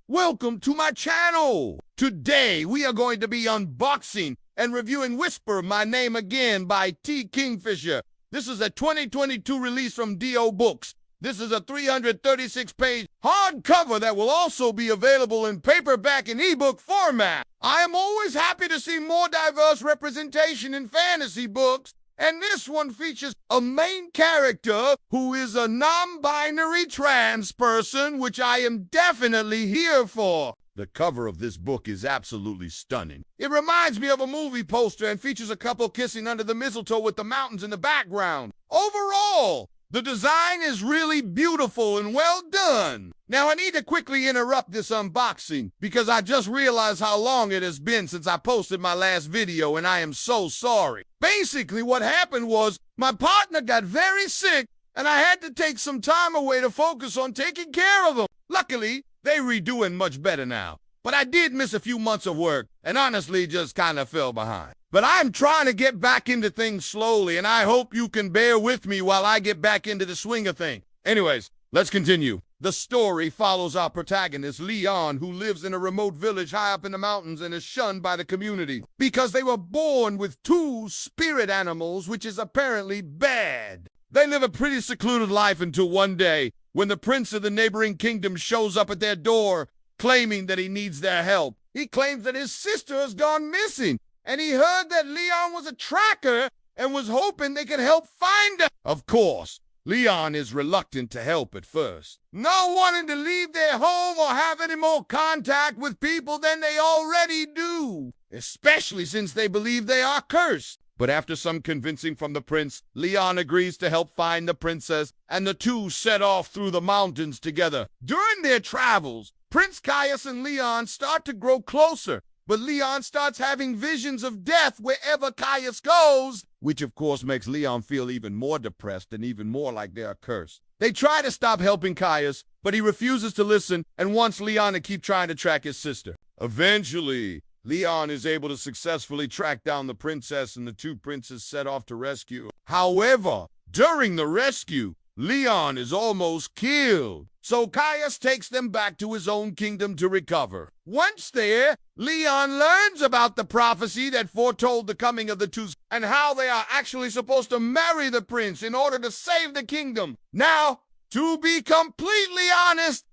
Welcome to my channel. Today we are going to be unboxing and reviewing Whisper My Name Again by T. Kingfisher. This is a 2022 release from D.O. Books. This is a 336-page hardcover that will also be available in paperback and ebook format. I am always happy to see more diverse representation in fantasy books, and this one features a main character who is a non-binary trans person, which I am definitely here for. The cover of this book is absolutely stunning. It reminds me of a movie poster and features a couple kissing under the mistletoe with the mountains in the background. Overall, the design is really beautiful and well done. Now, I need to quickly interrupt this unboxing because I just realized how long it has been since I posted my last video, and I am so sorry. Basically, what happened was my partner got very sick, and I had to take some time away to focus on taking care of them. Luckily, they're redoing much better now. But I did miss a few months of work, and honestly just kind of fell behind. But I'm trying to get back into things slowly, and I hope you can bear with me while I get back into the swing of things. Anyways, let's continue. The story follows our protagonist, Leon, who lives in a remote village high up in the mountains and is shunned by the community because they were born with two spirit animals, which is apparently bad. They live a pretty secluded life until one day, when the prince of the neighboring kingdom shows up at their door, claiming that he needs their help. He claims that his sister has gone missing, and he heard that Leon was a tracker and was hoping they could help find her. Of course, Leon is reluctant to help at first, not wanting to leave their home or have any more contact with people than they already do, especially since they believe they are cursed. But after some convincing from the prince, Leon agrees to help find the princess, and the two set off through the mountains together. During their travels, Prince Caius and Leon start to grow closer, but Leon starts having visions of death wherever Caius goes, which of course makes Leon feel even more depressed and even more like they are cursed. They try to stop helping Caius, but he refuses to listen and wants Leon to keep trying to track his sister. Eventually, Leon is able to successfully track down the princess, and the two princes set off to rescue her. However, during the rescue, Leon is almost killed, so Caius takes them back to his own kingdom to recover. Once there, Leon learns about the prophecy that foretold the coming of the two and how they are actually supposed to marry the prince in order to save the kingdom. Now, to be completely honest,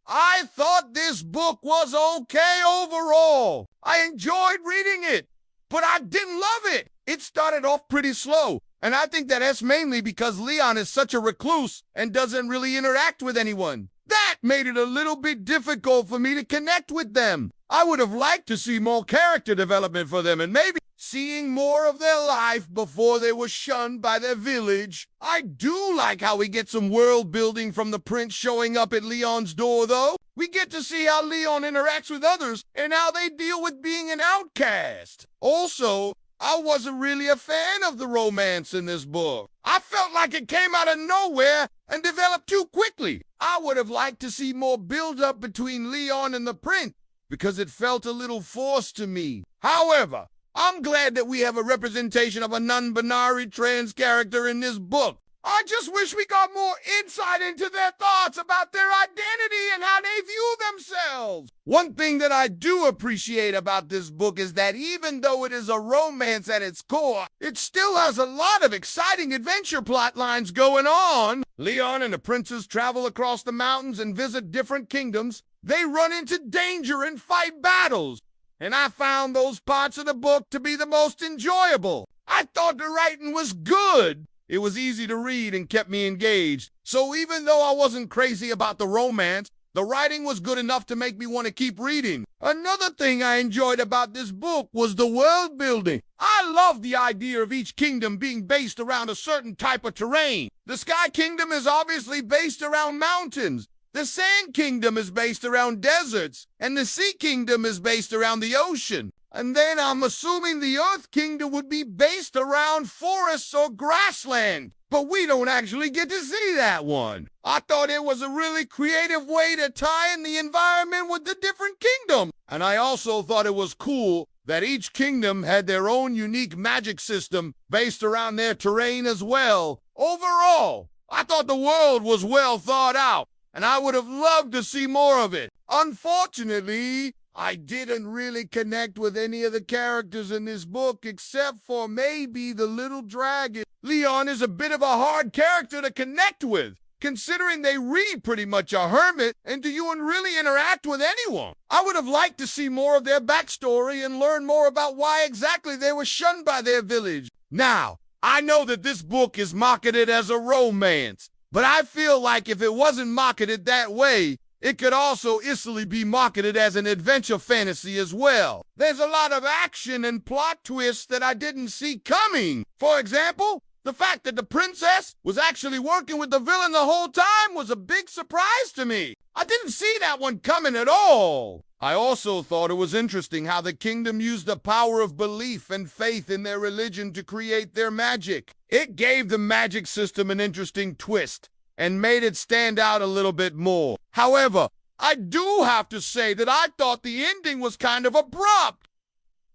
I thought this book was okay overall. I enjoyed reading it, but I didn't love it. It started off pretty slow, and I think that's mainly because Leon is such a recluse and doesn't really interact with anyone. That made it a little bit difficult for me to connect with them. I would have liked to see more character development for them and maybe seeing more of their life before they were shunned by their village. I do like how we get some world building from the prince showing up at Leon's door, though. We get to see how Leon interacts with others and how they deal with being an outcast. Also, I wasn't really a fan of the romance in this book. I felt like it came out of nowhere and developed too quickly. I would have liked to see more build-up between Leon and the prince because it felt a little forced to me. However, I'm glad that we have a representation of a non-binary trans character in this book. I just wish we got more insight into their thoughts about their identity and how they view themselves. One thing that I do appreciate about this book is that even though it is a romance at its core, it still has a lot of exciting adventure plot lines going on. Leon and the princes travel across the mountains and visit different kingdoms. They run into danger and fight battles, and I found those parts of the book to be the most enjoyable. I thought the writing was good. It was easy to read and kept me engaged. So even though I wasn't crazy about the romance, the writing was good enough to make me want to keep reading. Another thing I enjoyed about this book was the world building. I love the idea of each kingdom being based around a certain type of terrain. The Sky Kingdom is obviously based around mountains. The Sand Kingdom is based around deserts, and the Sea Kingdom is based around the ocean. And then I'm assuming the Earth Kingdom would be based around forests or grassland. But we don't actually get to see that one. I thought it was a really creative way to tie in the environment with the different kingdoms. And I also thought it was cool that each kingdom had their own unique magic system based around their terrain as well. Overall, I thought the world was well thought out, and I would have loved to see more of it. Unfortunately, I didn't really connect with any of the characters in this book except for maybe the little dragon. Leon is a bit of a hard character to connect with, considering they read pretty much a hermit and do you really interact with anyone. I would have liked to see more of their backstory and learn more about why exactly they were shunned by their village. Now, I know that this book is marketed as a romance, but I feel like if it wasn't marketed that way, it could also easily be marketed as an adventure fantasy as well. There's a lot of action and plot twists that I didn't see coming. For example, the fact that the princess was actually working with the villain the whole time was a big surprise to me. I didn't see that one coming at all. I also thought it was interesting how the kingdom used the power of belief and faith in their religion to create their magic. It gave the magic system an interesting twist and made it stand out a little bit more. However, I do have to say that I thought the ending was kind of abrupt.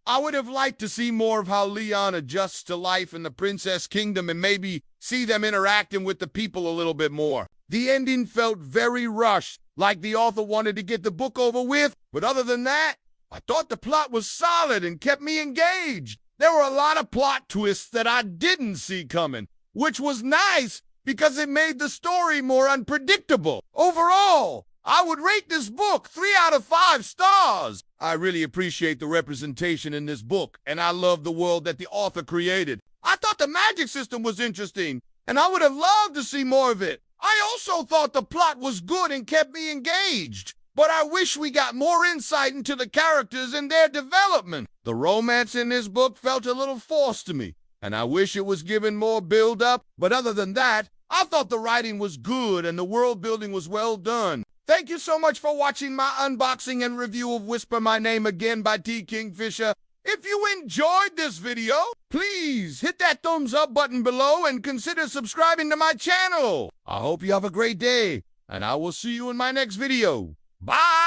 I would have liked to see more of how Leon adjusts to life in the Princess Kingdom and maybe see them interacting with the people a little bit more. The ending felt very rushed, like the author wanted to get the book over with, but other than that, I thought the plot was solid and kept me engaged. There were a lot of plot twists that I didn't see coming, which was nice because it made the story more unpredictable. Overall, I would rate this book 3 out of 5 stars. I really appreciate the representation in this book, and I love the world that the author created. I thought the magic system was interesting, and I would have loved to see more of it. I also thought the plot was good and kept me engaged, but I wish we got more insight into the characters and their development. The romance in this book felt a little forced to me, and I wish it was given more build-up, but other than that, I thought the writing was good and the world building was well done. Thank you so much for watching my unboxing and review of Whisper My Name Again by T. Kingfisher. If you enjoyed this video, please hit that thumbs up button below and consider subscribing to my channel. I hope you have a great day, and I will see you in my next video. Bye!